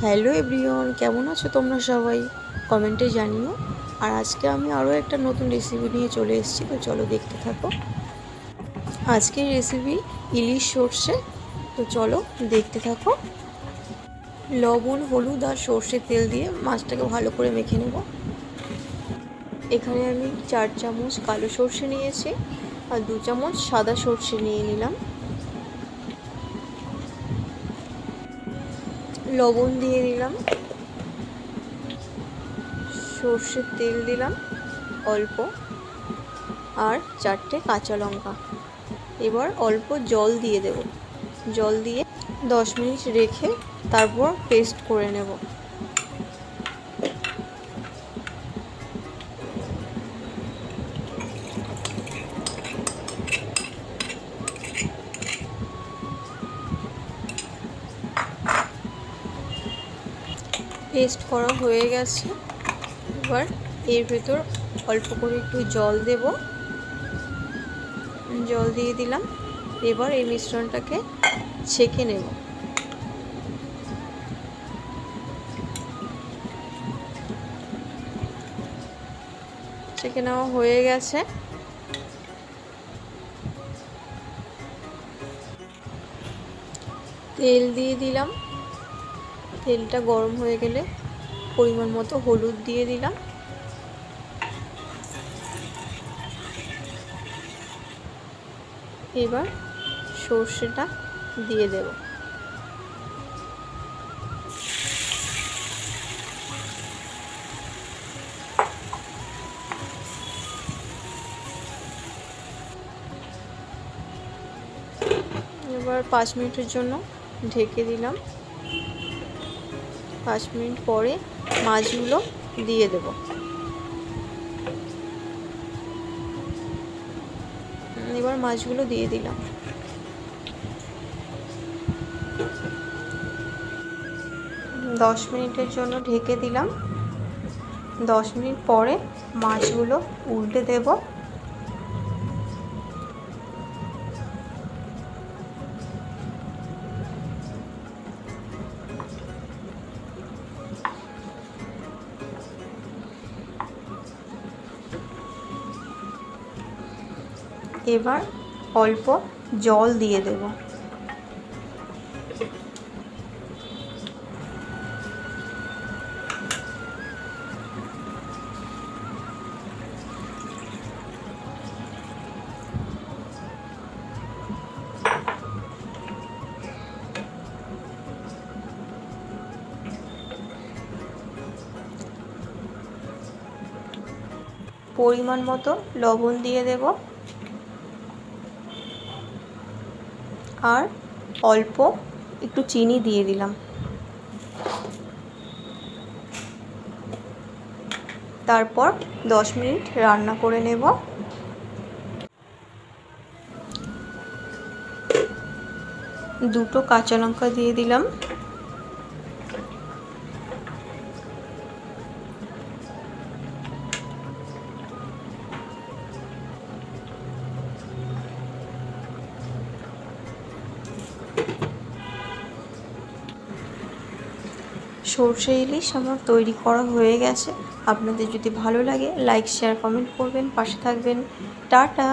Hello everyone, কেমন আছো তোমরা সবাই? কমেন্টে জানিও। আর আজকে আমি আরও একটা নতুন রেসিপি নিয়ে চলে এসেছি, তো চলো দেখতে থাকো। আজকের রেসিপি ইলিশ সর্ষে, তো চলো দেখতে থাকো। লবণ, হলুদ আর সর্ষের তেল দিয়ে মাছটাকে ভালো করে মেখে নেব। এখানে আমি 4 চামচ কালো সর্ষে নিয়েছি আর 2 চামচ সাদা সর্ষে নিয়ে নিলাম। লবণ দিয়ে দিলাম, সর্ষের তেল দিলাম অল্প, আর 4টে কাঁচা লঙ্কা। এবার অল্প জল দিয়ে দেব। জল দিয়ে 10 মিনিট রেখে তারপর পেস্ট করে নেব। পেস্ট করা হয়ে গেছে। এবার এর ভেতর অল্প করে একটু জল দেব। জল দিয়ে দিলাম। এবার এই মিশ্রণটাকে ছেঁকে নেব। ছেঁকে নেওয়া হয়ে গেছে। তেল দিয়ে দিলাম। তেলটা গরম হয়ে গেলে পরিমাণ মতো হলুদ দিয়ে দিলাম। এবার সর্ষেটা দিয়ে দেব। এবার 5 মিনিটের জন্য ঢেকে দিলাম। 5 মিনিট পরে মাছগুলো দিয়ে দেব। এবার মাছগুলো দিয়ে দিলাম। 10 মিনিটের জন্য ঢেকে দিলাম। 10 মিনিট পরে মাছগুলো উল্টে দেব। এবার অল্প জল দিয়ে দেব। পরিমাণ মতো লবণ দিয়ে দেব আর অল্প একটু চিনি দিয়ে দিলাম। তারপর 10 মিনিট রান্না করে নেব। দুটো কাঁচা লঙ্কা দিয়ে দিলাম। সর্ষে ইলিশ আমার তৈরি করা হয়ে গেছে। আপনাদের যদি ভালো লাগে লাইক, শেয়ার, কমেন্ট করবেন, পাশে থাকবেন। টাটা।